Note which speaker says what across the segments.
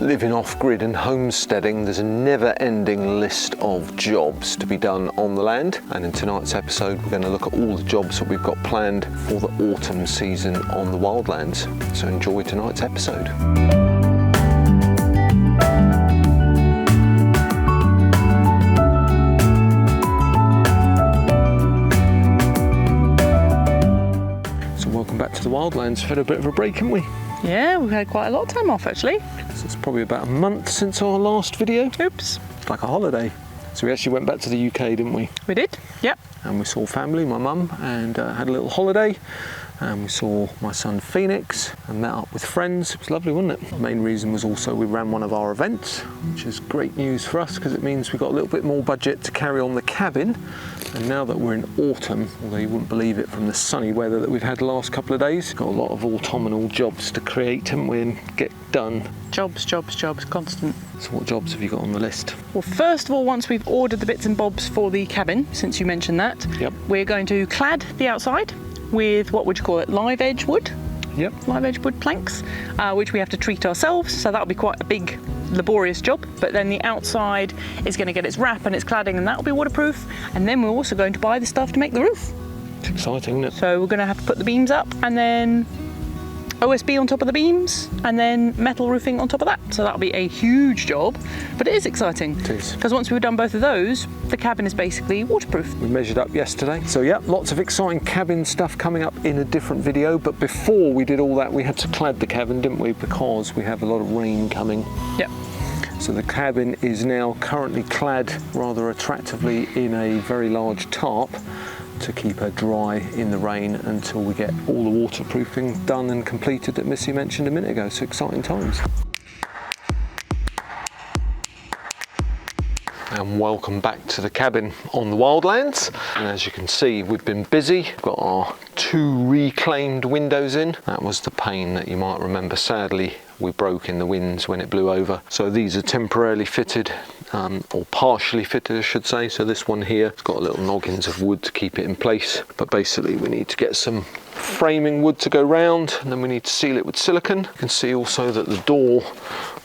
Speaker 1: living off-grid and homesteading, there's a never-ending list of jobs to be done on the land, and in tonight's episode we're going to look at all the jobs that we've got planned for the autumn season on the wildlands. So enjoy tonight's episode. Welcome back to the wildlands. We've had a bit of a break, haven't we?
Speaker 2: Yeah, we've had quite a lot of time off actually.
Speaker 1: So it's probably about a month since our last video.
Speaker 2: Oops.
Speaker 1: It's like a holiday. So we actually went back to the UK, didn't we?
Speaker 2: We did, yep.
Speaker 1: And we saw family, my mum, and had a little holiday. And we saw my son Phoenix and met up with friends. It was lovely, wasn't it? The main reason was also we ran one of our events, which is great news for us because it means we got a little bit more budget to carry on the cabin. And now that we're in autumn, although you wouldn't believe it from the sunny weather that we've had the last couple of days, got a lot of autumnal jobs to create, haven't we, and get done.
Speaker 2: Jobs, constant.
Speaker 1: So what jobs have you got on the list?
Speaker 2: Well, first of all, once we've ordered the bits and bobs for the cabin, since you mentioned that,
Speaker 1: Yep.
Speaker 2: we're going to clad the outside with, what would you call it, live edge wood?
Speaker 1: Yep.
Speaker 2: Live edge wood planks, which we have to treat ourselves, so that'll be quite a big, laborious job. But then the outside is going to get its wrap and its cladding, and that'll be waterproof. And then we're also going to buy the stuff to make the roof.
Speaker 1: It's exciting, isn't it?
Speaker 2: So we're going to have to put the beams up, and then OSB on top of the beams, and then metal roofing on top of that. So that'll be a huge job, but it is exciting.
Speaker 1: It is.
Speaker 2: Because once we've done both of those, the cabin is basically waterproof.
Speaker 1: We measured up yesterday. So yeah, lots of exciting cabin stuff coming up in a different video. But before we did all that, we had to clad the cabin, didn't we? Because we have a lot of rain coming.
Speaker 2: Yep.
Speaker 1: So the cabin is now currently clad rather attractively in a very large tarp to keep her dry in the rain until we get all the waterproofing done and completed that Missy mentioned a minute ago. So exciting times. And welcome back to the cabin on the wildlands. And as you can see, we've been busy. We've got our 2 reclaimed windows in. That was the pane that you might remember, sadly, we broke in the winds when it blew over. So these are temporarily fitted, or partially fitted I should say. So this one here, it's got little noggins of wood to keep it in place. But basically we need to get some framing wood to go round, and then we need to seal it with silicone. You can see also that the door,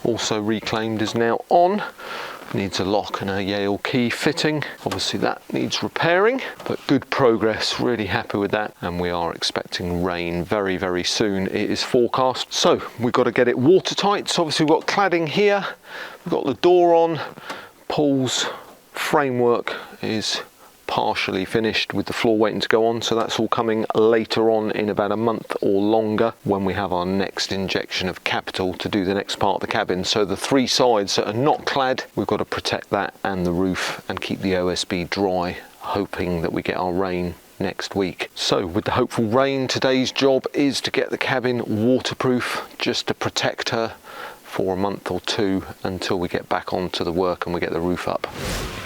Speaker 1: also reclaimed, is now on. Needs a lock and a Yale key fitting. Obviously that needs repairing, but good progress, really happy with that. And we are expecting rain very, very soon. It is forecast. So we've got to get it watertight. So obviously we've got cladding here. We've got the door on. Paul's framework is partially finished with the floor waiting to go on, so that's all coming later on in about a month or longer when we have our next injection of capital to do the next part of the cabin. So the 3 sides that are not clad, we've got to protect that and the roof and keep the OSB dry, hoping that we get our rain next week. So with the hopeful rain, today's job is to get the cabin waterproof, just to protect her for a month or 2 until we get back onto the work and we get the roof up.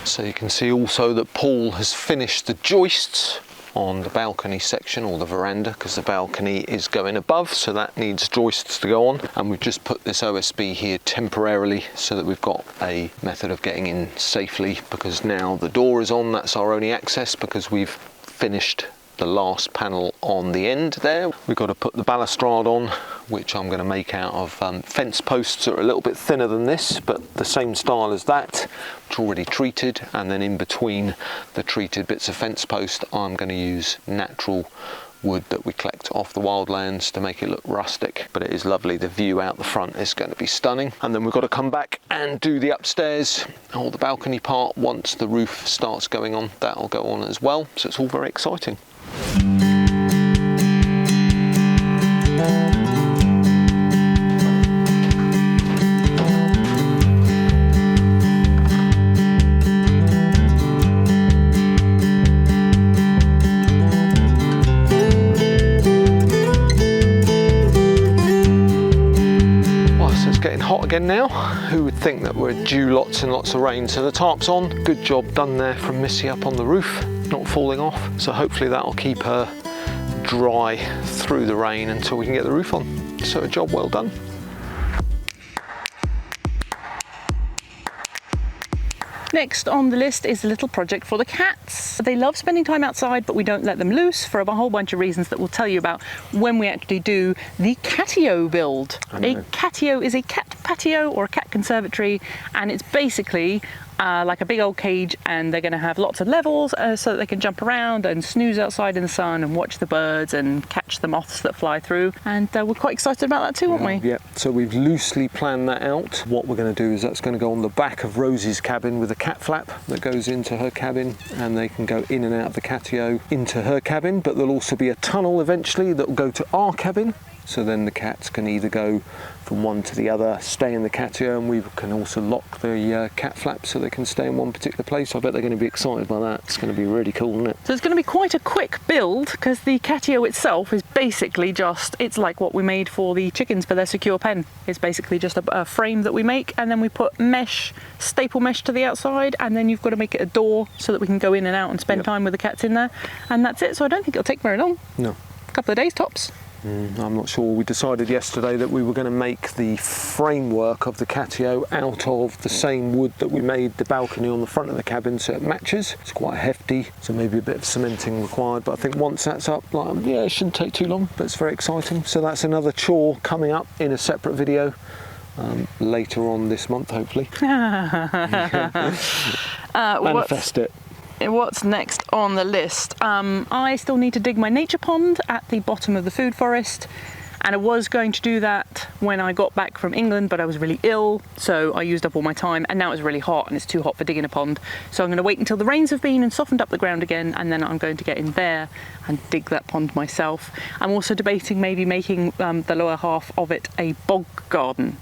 Speaker 1: So you can see also that Paul has finished the joists on the balcony section, or the veranda, because the balcony is going above, so that needs joists to go on. And we've just put this OSB here temporarily so that we've got a method of getting in safely, because now the door is on. That's our only access because we've finished the last panel on the end there. We've got to put the balustrade on, which I'm going to make out of fence posts that are a little bit thinner than this, but the same style as that, which are already treated. And then in between the treated bits of fence post, I'm going to use natural wood that we collect off the wildlands to make it look rustic. But it is lovely. The view out the front is going to be stunning. And then we've got to come back and do the upstairs or the balcony part once the roof starts going on. That'll go on as well. So it's all very exciting. Hot again now. Who would think that we're due lots and lots of rain? So the tarp's on. Good job done there from Missy up on the roof, not falling off. So hopefully that'll keep her dry through the rain until we can get the roof on. So a job well done.
Speaker 2: Next on the list is a little project for the cats. They love spending time outside, but we don't let them loose for a whole bunch of reasons that we'll tell you about when we actually do the catio build. A catio is a cat patio or a cat conservatory, and it's basically like a big old cage, and they're going to have lots of levels so that they can jump around and snooze outside in the sun and watch the birds and catch the moths that fly through. And we're quite excited about that too, aren't we?
Speaker 1: Yeah, so we've loosely planned that out. What we're going to do is that's going to go on the back of Rosie's cabin with a cat flap that goes into her cabin, and they can go in and out of the catio into her cabin, but there'll also be a tunnel eventually that will go to our cabin. So then the cats can either go from one to the other, stay in the catio, and we can also lock the cat flaps so they can stay in one particular place. I bet they're going to be excited by that. It's going to be really cool, isn't it?
Speaker 2: So it's going to be quite a quick build, because the catio itself is basically just, it's like what we made for the chickens for their secure pen. It's basically just a frame that we make, and then we put mesh, staple mesh to the outside, and then you've got to make it a door so that we can go in and out and spend time with the cats in there. And that's it. So I don't think it'll take very long.
Speaker 1: No.
Speaker 2: A couple of days tops.
Speaker 1: I'm not sure. We decided yesterday that we were going to make the framework of the catio out of the same wood that we made the balcony on the front of the cabin, so it matches. It's quite hefty, so maybe a bit of cementing required, but I think once that's up, yeah, it shouldn't take too long, but it's very exciting. So that's another chore coming up in a separate video later on this month, hopefully. Manifest it.
Speaker 2: What's next on the list? I still need to dig my nature pond at the bottom of the food forest, and I was going to do that when I got back from England, but I was really ill, so I used up all my time, and now it's really hot and it's too hot for digging a pond. So I'm going to wait until the rains have been and softened up the ground again, and then I'm going to get in there and dig that pond myself. I'm also debating maybe making the lower half of it a bog garden.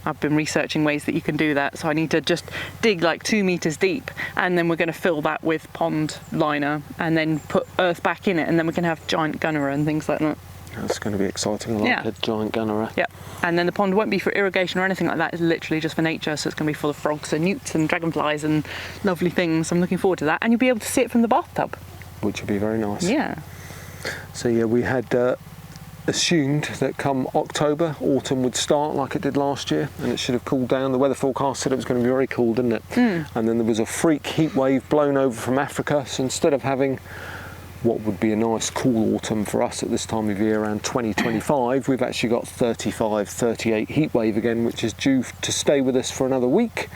Speaker 2: I've been researching ways that you can do that, so I need to just dig like 2 meters deep, and then we're going to fill that with pond liner and then put earth back in it, and then we can have giant gunnera and things like that.
Speaker 1: That's going to be exciting. I like a giant gunnera.
Speaker 2: Yeah, and then the pond won't be for irrigation or anything like that. It's literally just for nature, so it's going to be full of frogs and newts and dragonflies and lovely things. I'm looking forward to that, and you'll be able to see it from the bathtub,
Speaker 1: which would be very nice.
Speaker 2: Yeah.
Speaker 1: So yeah, we had assumed that come October, autumn would start like it did last year, and it should have cooled down. The weather forecast said it was going to be very cool, didn't it? And then there was a freak heat wave blown over from Africa, so instead of having what would be a nice cool autumn for us at this time of year around 2025, we've actually got 35, 38 heat wave again, which is due to stay with us for another week.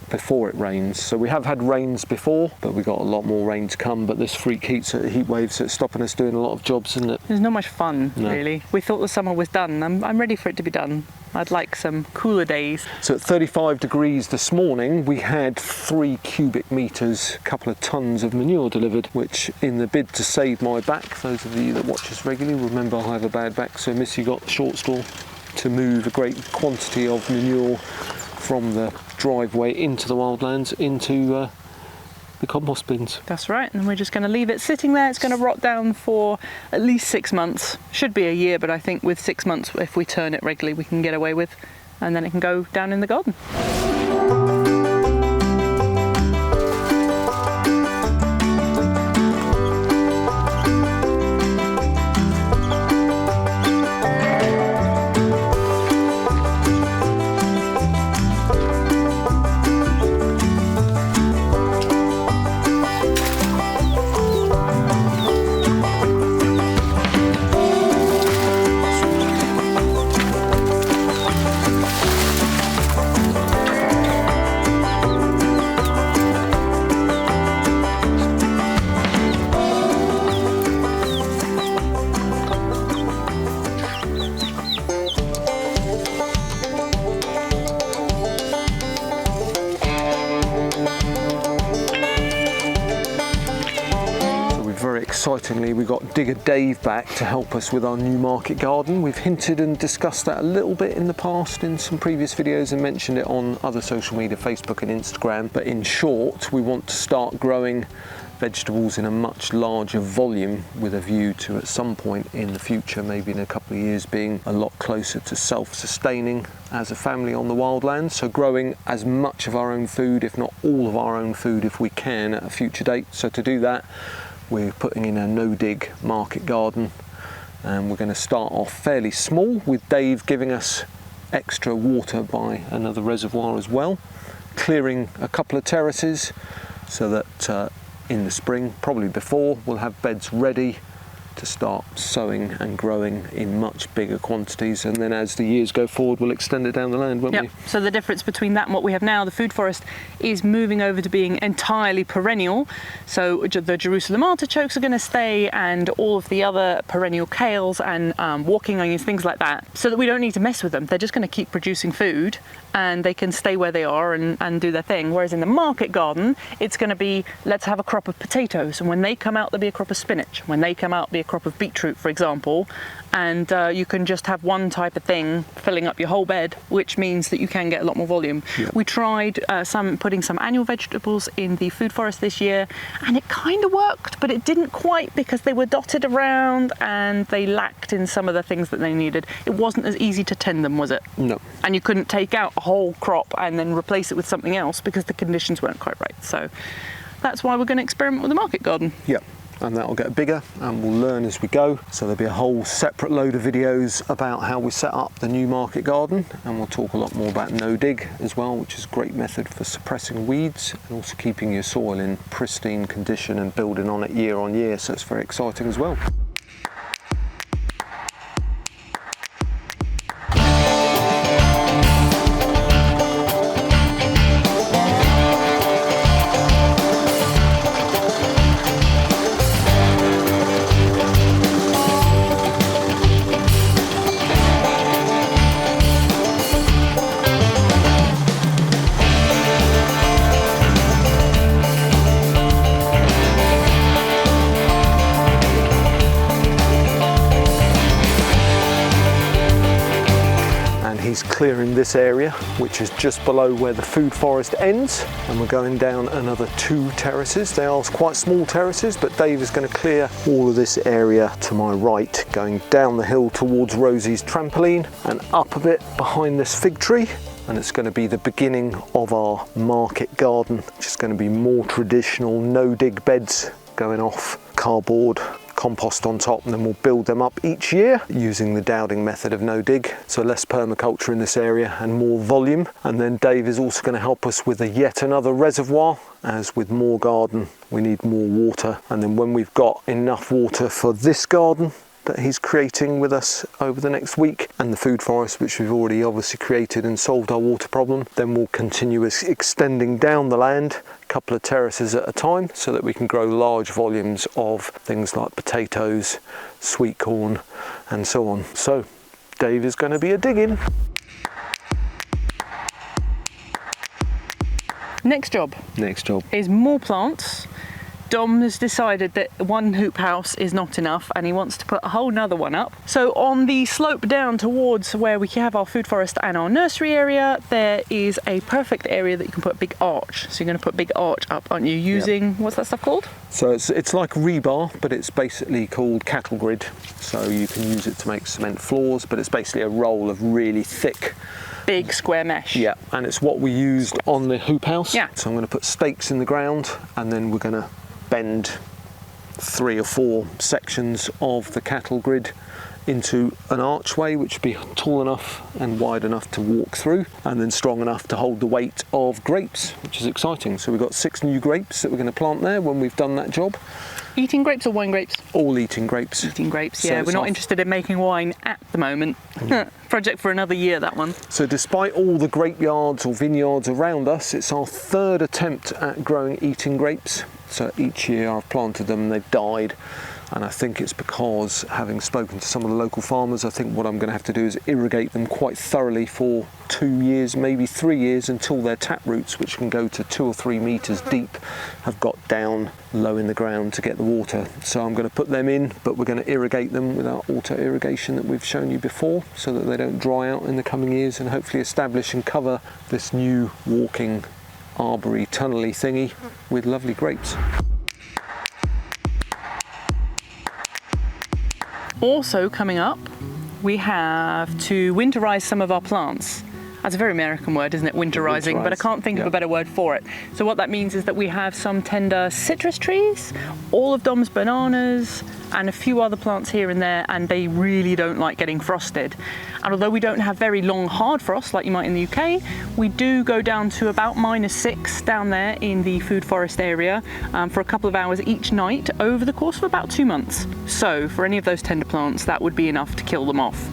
Speaker 1: Before it rains. So we have had rains before, but we got a lot more rain to come, but this freak heat waves that's stopping us doing a lot of jobs, isn't it?
Speaker 2: There's not much fun, really. We thought the summer was done. I'm ready for it to be done. I'd like some cooler days. So
Speaker 1: at 35 degrees this morning, we had 3 cubic metres, a couple of tonnes of manure delivered, which in the bid to save my back, those of you that watch us regularly remember I have a bad back, so Missy got the short straw to move a great quantity of manure from the driveway into the wildlands into the compost bins.
Speaker 2: That's right, and we're just going to leave it sitting there. It's going to rot down for at least 6 months. Should be a year, but I think with 6 months, if we turn it regularly, we can get away with, and then it can go down in the garden.
Speaker 1: Excitingly, we got Digger Dave back to help us with our new market garden. We've hinted and discussed that a little bit in the past in some previous videos and mentioned it on other social media, Facebook and Instagram. But in short, we want to start growing vegetables in a much larger volume with a view to at some point in the future, maybe in a couple of years, being a lot closer to self-sustaining as a family on the wildlands. So growing as much of our own food, if not all of our own food if we can, at a future date. So to do that, we're putting in a no-dig market garden, and we're going to start off fairly small with Dave giving us extra water by another reservoir as well, clearing a couple of terraces so that in the spring, probably before, we'll have beds ready to start sowing and growing in much bigger quantities, and then as the years go forward we'll extend it down the land, won't we?
Speaker 2: So the difference between that and what we have now, the food forest is moving over to being entirely perennial. So the Jerusalem artichokes are going to stay, and all of the other perennial kales and walking onions, things like that, so that we don't need to mess with them. They're just going to keep producing food and they can stay where they are and do their thing. Whereas in the market garden, it's going to be, let's have a crop of potatoes, and when they come out there'll be a crop of spinach, when they come out be a crop of beetroot, for example, and you can just have one type of thing filling up your whole bed, which means that you can get a lot more volume. We tried putting some annual vegetables in the food forest this year, and it kind of worked, but it didn't quite, because they were dotted around and they lacked in some of the things that they needed. It wasn't as easy to tend them, was it?
Speaker 1: No.
Speaker 2: And you couldn't take out a whole crop and then replace it with something else because the conditions weren't quite right. So that's why we're going to experiment with the market garden.
Speaker 1: Yeah. And that'll get bigger and we'll learn as we go. So there'll be a whole separate load of videos about how we set up the new market garden, and we'll talk a lot more about no dig as well, which is a great method for suppressing weeds and also keeping your soil in pristine condition and building on it year on year. So it's very exciting as well. Clearing this area, which is just below where the food forest ends, and we're going down another 2 terraces. They are quite small terraces, but Dave is going to clear all of this area to my right, going down the hill towards Rosie's trampoline and up a bit behind this fig tree, and it's going to be the beginning of our market garden, which is going to be more traditional no dig beds going off, cardboard, compost on top, and then we'll build them up each year using the dowding method of no dig. So less permaculture in this area and more volume. And then Dave is also going to help us with yet another reservoir, as with more garden we need more water, and then when we've got enough water for this garden that he's creating with us over the next week, and the food forest, which we've already obviously created and solved our water problem, then we'll continue extending down the land, a couple of terraces at a time, so that we can grow large volumes of things like potatoes, sweet corn and so on. So Dave is going to be a digging.
Speaker 2: Next job is more plants. Dom has decided that one hoop house is not enough and he wants to put a whole nother one up. So on the slope down towards where we have our food forest and our nursery area, there is a perfect area that you can put a big arch. So you're going to put a big arch up, aren't you, using, what's that stuff called?
Speaker 1: So it's like rebar, but it's basically called cattle grid. So you can use it to make cement floors, but it's basically a roll of really thick
Speaker 2: big square mesh.
Speaker 1: Yeah, and it's what we used on the hoop house.
Speaker 2: Yeah.
Speaker 1: So I'm going to put stakes in the ground, and then we're going to bend 3 or 4 sections of the cattle grid into an archway, which would be tall enough and wide enough to walk through, and then strong enough to hold the weight of grapes, which is exciting. So we've got 6 new grapes that we're going to plant there when we've done that job.
Speaker 2: Eating grapes or wine grapes?
Speaker 1: All eating grapes.
Speaker 2: Eating grapes,
Speaker 1: So
Speaker 2: yeah. We're not interested in making wine at the moment. Project for another year, that one.
Speaker 1: So despite all the grape yards or vineyards around us, it's our 3rd attempt at growing eating grapes. So each year I've planted them and they've died. And I think it's because, having spoken to some of the local farmers, I think what I'm going to have to do is irrigate them quite thoroughly for 2 years, maybe 3 years, until their tap roots, which can go to 2 or 3 meters deep, have got down low in the ground to get the water. So I'm going to put them in, but we're going to irrigate them with our auto irrigation that we've shown you before, so that they don't dry out in the coming years, and hopefully establish and cover this new walking arbory tunnely thingy with lovely grapes.
Speaker 2: Also coming up, we have to winterize some of our plants. That's a very American word, isn't it? Winterizing, but I can't think of a better word for it. So what that means is that we have some tender citrus trees, all of Dom's bananas, and a few other plants here and there, and they really don't like getting frosted. And although we don't have very long hard frosts like you might in the UK, we do go down to about -6 down there in the food forest area for a couple of hours each night over the course of about 2 months. So for any of those tender plants, that would be enough to kill them off.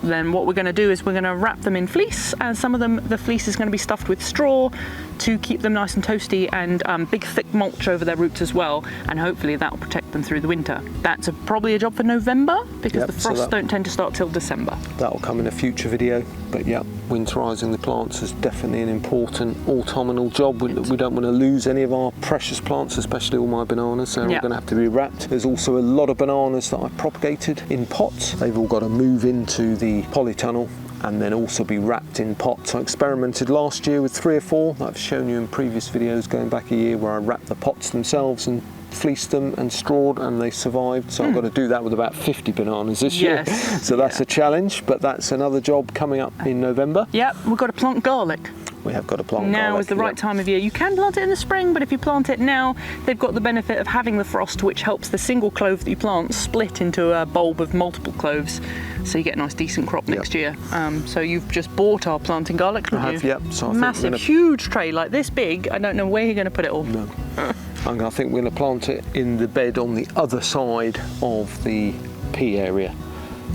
Speaker 2: Then what we're going to do is we're going to wrap them in fleece, and some of them, the fleece is going to be stuffed with straw to keep them nice and toasty, and big thick mulch over their roots as well, and hopefully that will protect them through the winter. That's probably a job for November, because the frosts don't tend to start till December.
Speaker 1: That will come in a future video, but yeah, winterizing the plants is definitely an important autumnal job. We don't want to lose any of our precious plants, especially all my bananas. They're all going to have to be wrapped. There's also a lot of bananas that I propagated in pots. They've all got to move into the polytunnel and then also be wrapped in pots. I experimented last year with 3 or 4 that I've shown you in previous videos going back a year, where I wrapped the pots themselves and fleeced them and strawed, and they survived. So I've got to do that with about 50 bananas this year. So that's a challenge, but that's another job coming up in November.
Speaker 2: Yep, we've got to plant garlic.
Speaker 1: We have got to plant
Speaker 2: now
Speaker 1: garlic.
Speaker 2: Is the right time of year. You can plant it in the spring, but if you plant it now, they've got the benefit of having the frost, which helps the single clove that you plant split into a bulb of multiple cloves, so you get a nice decent crop next year. So you've just bought our planting garlic, haven't you?
Speaker 1: Yep. So I
Speaker 2: massive, huge tray like this big. I don't know where you're going to put it all.
Speaker 1: No. I think we're going to plant it in the bed on the other side of the pea area.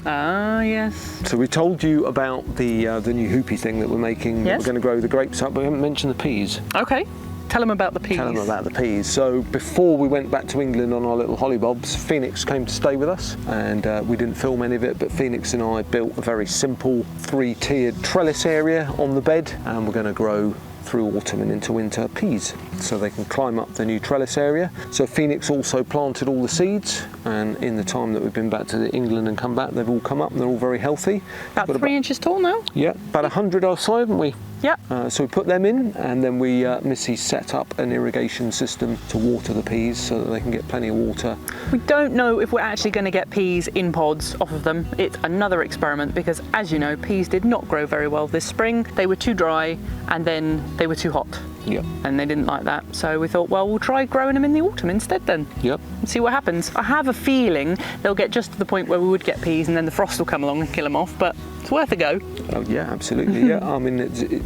Speaker 2: Ah, yes.
Speaker 1: So we told you about the new hoopy thing that we're making. We're going to grow the grapes up, but we haven't mentioned the peas.
Speaker 2: Okay. Tell them about the peas.
Speaker 1: Tell them about the peas. So before we went back to England on our little hollybobs, Phoenix came to stay with us, and we didn't film any of it, but Phoenix and I built a very simple 3-tiered trellis area on the bed, and we're going to grow through autumn and into winter peas, so they can climb up the new trellis area. So Phoenix also planted all the seeds, and in the time that we've been back to England and come back, they've all come up and they're all very healthy.
Speaker 2: About 3 inches tall now?
Speaker 1: Yeah, about 100 or so, haven't we?
Speaker 2: Yeah.
Speaker 1: So we put them in, and then we, Missy set up an irrigation system to water the peas so that they can get plenty of water.
Speaker 2: We don't know if we're actually going to get peas in pods off of them. It's another experiment, because as you know, peas did not grow very well this spring. They were too dry, and then they were too hot.
Speaker 1: Yep.
Speaker 2: And they didn't like that. So we thought, well, we'll try growing them in the autumn instead then.
Speaker 1: Yep.
Speaker 2: And see what happens. I have a feeling they'll get just to the point where we would get peas, and then the frost will come along and kill them off, but it's worth a go.
Speaker 1: Oh yeah, absolutely. Yeah. I mean,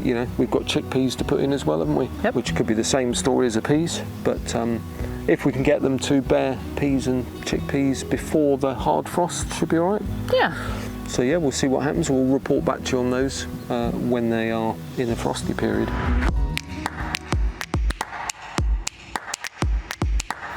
Speaker 1: you know, we've got chickpeas to put in as well, haven't we?
Speaker 2: Yep.
Speaker 1: Which could be the same story as the peas, but if we can get them to bear peas and chickpeas before the hard frost, should be all right.
Speaker 2: Yeah.
Speaker 1: So yeah, we'll see what happens. We'll report back to you on those when they are in the frosty period.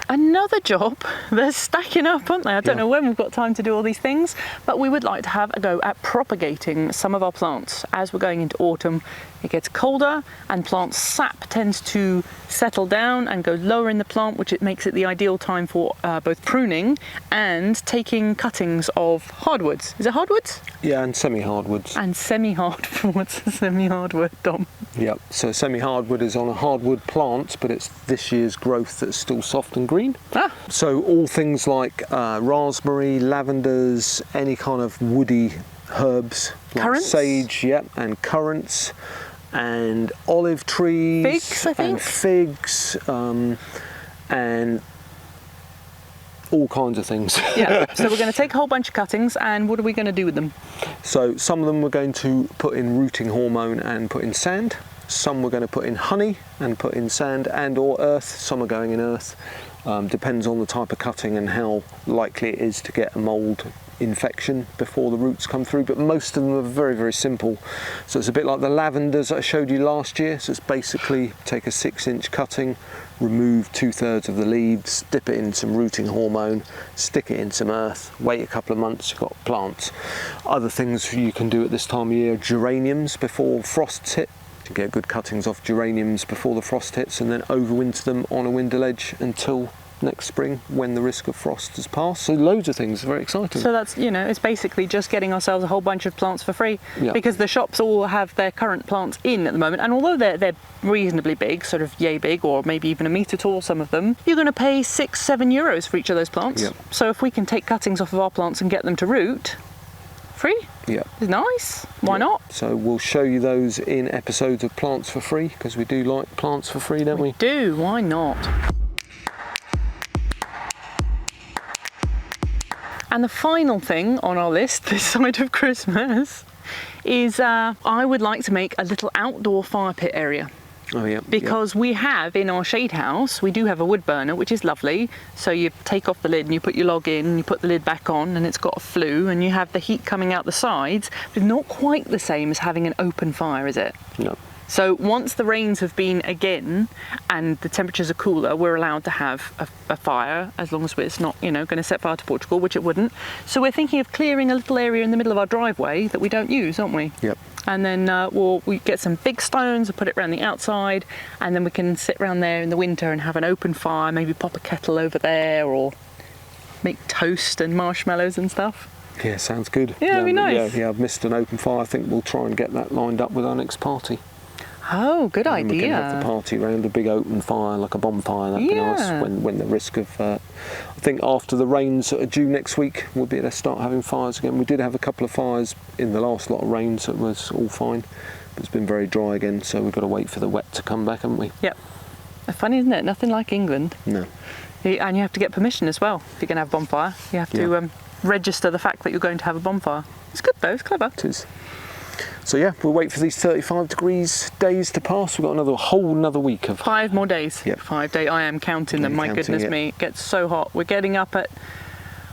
Speaker 2: Another job. They're stacking up, aren't they? I don't know when we've got time to do all these things, but we would like to have a go at propagating some of our plants. As we're going into autumn, it gets colder and plant sap tends to settle down and go lower in the plant, which it makes it the ideal time for both pruning and taking cuttings of hardwoods. Is it hardwoods?
Speaker 1: Yeah, and semi-hardwoods.
Speaker 2: And semi-hard. What's a semi-hardwood, Dom?
Speaker 1: Yep, so semi-hardwood is on a hardwood plant, but it's this year's growth that's still soft and green.
Speaker 2: Ah.
Speaker 1: So all things like raspberry, lavenders, any kind of woody herbs, like
Speaker 2: currants?
Speaker 1: Sage, yep, and currants, and olive trees,
Speaker 2: figs, I think.
Speaker 1: and figs, and all kinds of things.
Speaker 2: Yeah, so we're going to take a whole bunch of cuttings, and what are we going to do with them?
Speaker 1: So some of them we're going to put in rooting hormone and put in sand. Some we're going to put in honey and put in sand and or earth. Some are going in earth. Depends on the type of cutting and how likely it is to get a mould infection before the roots come through, but most of them are very, very simple. So it's a bit like the lavenders I showed you last year. So it's basically take a 6-inch cutting, remove 2/3 of the leaves, dip it in some rooting hormone, stick it in some earth, wait a couple of months, you've got plants. Other things you can do at this time of year, geraniums before frosts hit. You get good cuttings off geraniums before the frost hits, and then overwinter them on a window ledge until next spring when the risk of frost has passed. So loads of things, very exciting.
Speaker 2: So that's, you know, it's basically just getting ourselves a whole bunch of plants for free, because the shops all have their current plants in at the moment, and although they're reasonably big, sort of yay big, or maybe even a metre tall, some of them, you're going to pay €6-7 for each of those plants. So if we can take cuttings off of our plants and get them to root, free.
Speaker 1: Yeah.
Speaker 2: It's nice. Why not?
Speaker 1: So we'll show you those in episodes of Plants for Free, because we do like plants for free, don't we?
Speaker 2: Do, why not? And the final thing on our list this side of Christmas is I would like to make a little outdoor fire pit area.
Speaker 1: Oh yeah.
Speaker 2: Because we have in our shade house, we do have a wood burner, which is lovely. So you take off the lid and you put your log in and you put the lid back on and it's got a flue and you have the heat coming out the sides, but it's not quite the same as having an open fire, is it?
Speaker 1: No.
Speaker 2: So once the rains have been again and the temperatures are cooler, we're allowed to have a fire, as long as it's not, you know, going to set fire to Portugal, which it wouldn't. So we're thinking of clearing a little area in the middle of our driveway that we don't use, aren't we?
Speaker 1: Yep.
Speaker 2: And then we get some big stones and put it around the outside, and then we can sit around there in the winter and have an open fire, maybe pop a kettle over there or make toast and marshmallows and stuff.
Speaker 1: Yeah, sounds good.
Speaker 2: Yeah, it'd be nice.
Speaker 1: Yeah, I've missed an open fire. I think we'll try and get that lined up with our next party.
Speaker 2: Oh, good
Speaker 1: and
Speaker 2: idea.
Speaker 1: We can have the party around a big open fire, like a bonfire. That'd be nice. When the risk of, I think after the rains that are due next week, we'll be able to start having fires again. We did have a couple of fires in the last lot of rain, so it was all fine. But it's been very dry again, so we've got to wait for the wet to come back, haven't we?
Speaker 2: Yep. Funny, isn't it? Nothing like England.
Speaker 1: No.
Speaker 2: And you have to get permission as well if you're going to have a bonfire. You have to register the fact that you're going to have a bonfire. It's good though, it's clever.
Speaker 1: It is. So yeah, we'll wait for these 35 degrees days to pass. We've got another week of...
Speaker 2: 5 more days.
Speaker 1: Yep.
Speaker 2: 5 days. I am counting them, my goodness me. It gets so hot. We're getting up at...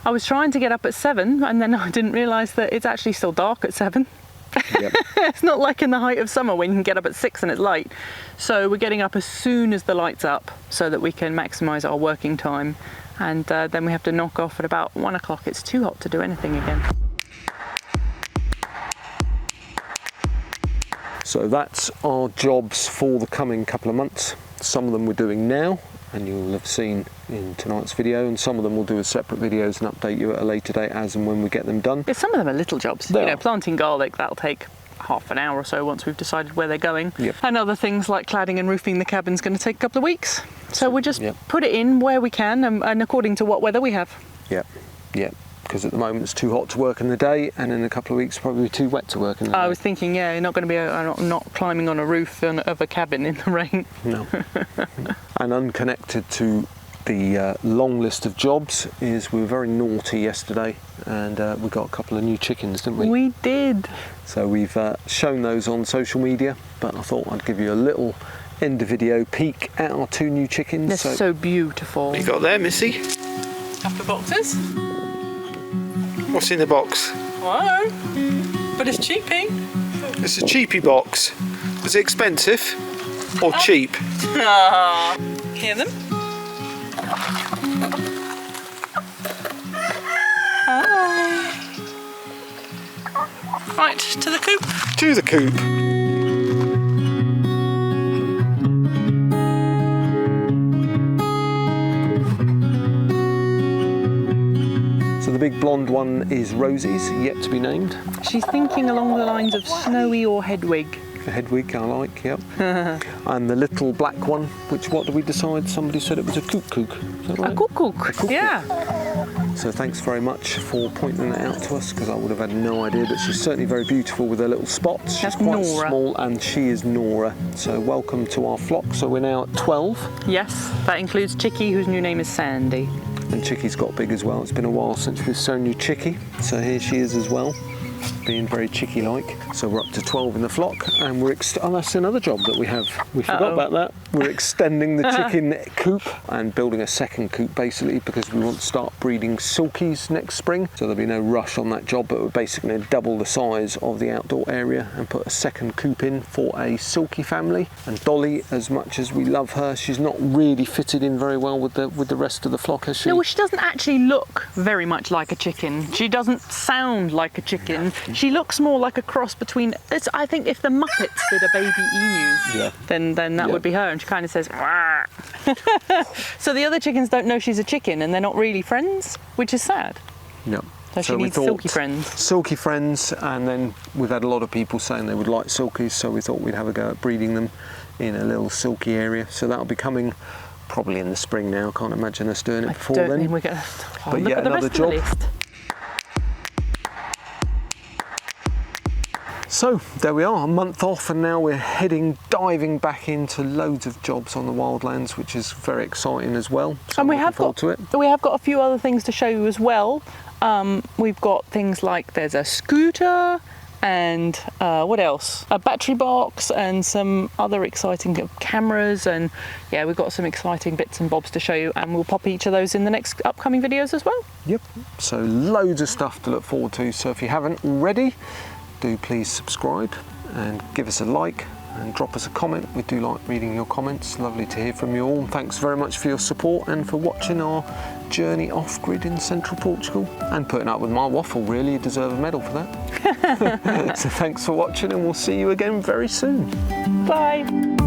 Speaker 2: I was trying to get up at 7 and then I didn't realise that it's actually still dark at 7.
Speaker 1: Yep.
Speaker 2: It's not like in the height of summer when you can get up at 6 and it's light. So we're getting up as soon as the light's up so that we can maximise our working time. And then we have to knock off at about 1 o'clock. It's too hot to do anything again.
Speaker 1: So that's our jobs for the coming couple of months. Some of them we're doing now, and you'll have seen in tonight's video, and some of them we'll do as separate videos and update you at a later date as and when we get them done.
Speaker 2: Yeah, some of them are little jobs. You know, planting garlic, that'll take half an hour or so once we've decided where they're going.
Speaker 1: Yep.
Speaker 2: And other things like cladding and roofing the cabin's going to take a couple of weeks. So we'll just put it in where we can and according to what weather we have.
Speaker 1: Yeah, yeah. Because at the moment it's too hot to work in the day, and in a couple of weeks probably too wet to work in the day.
Speaker 2: I was thinking, yeah, you're not going to be not climbing on a roof of a cabin in the rain.
Speaker 1: No. And unconnected to the long list of jobs is we were very naughty yesterday, and we got a couple of new chickens, didn't we?
Speaker 2: We did.
Speaker 1: So we've shown those on social media, but I thought I'd give you a little end of video peek at our 2 new chickens.
Speaker 2: They're so beautiful.
Speaker 1: What you got there, Missy?
Speaker 2: Couple of boxes.
Speaker 1: What's in the box?
Speaker 2: Whoa, but it's cheapy.
Speaker 1: It's a cheapy box. Was it expensive or cheap?
Speaker 2: Hear them? Right, to the coop.
Speaker 1: To the coop. So the big blonde one is Rosie's, yet to be named.
Speaker 2: She's thinking along the lines of Snowy or Hedwig.
Speaker 1: The Hedwig I like, yep. And the little black one, which what did we decide? Somebody said it was a kook. Is that right?
Speaker 2: A kook, yeah.
Speaker 1: So thanks very much for pointing that out to us, because I would have had no idea, but she's certainly very beautiful with her little spots. She's quite
Speaker 2: Nora.
Speaker 1: Small, and she is Nora. So welcome to our flock. So we're now at 12.
Speaker 2: Yes, that includes Chicky, whose new name is Sandy.
Speaker 1: And Chicky's got big as well. It's been a while since we've shown you Chicky. So here she is as well, being very Chicky-like. So we're up to 12 in the flock, and we're oh, that's another job that we have. We forgot about that. We're extending the chicken coop and building a second coop, basically, because we want to start breeding silkies next spring. So there'll be no rush on that job, but we're basically going to double the size of the outdoor area and put a second coop in for a silky family. And Dolly, as much as we love her, she's not really fitted in very well with the rest of the flock, has she?
Speaker 2: No, well, she doesn't actually look very much like a chicken. She doesn't sound like a chicken. She looks more like a cross between, I think if the Muppets did a baby emu, then that would be her, and she kind of says, "Wah." So the other chickens don't know she's a chicken, and they're not really friends, which is sad.
Speaker 1: No.
Speaker 2: So she needs silky friends.
Speaker 1: Silky friends, and then we've had a lot of people saying they would like silkies, so we thought we'd have a go at breeding them in a little silky area. So that'll be coming probably in the spring now. Can't imagine us doing it before then.
Speaker 2: Think we're going to
Speaker 1: but yet another job. So there we are, a month off, and now we're diving back into loads of jobs on the wildlands, which is very exciting as well. So
Speaker 2: And we
Speaker 1: I'm
Speaker 2: have
Speaker 1: looking forward to it.
Speaker 2: we have got a few other things to show you as well. We've got things like there's a scooter and what else? A battery box and some other exciting cameras, and yeah, we've got some exciting bits and bobs to show you, and we'll pop each of those in the next upcoming videos as well.
Speaker 1: Yep, so loads of stuff to look forward to. So if you haven't already, do please subscribe and give us a like and drop us a comment. We do like reading your comments. Lovely to hear from you all. Thanks very much for your support and for watching our journey off-grid in central Portugal and putting up with my waffle. Really, you deserve a medal for that. So thanks for watching, and we'll see you again very soon.
Speaker 2: Bye.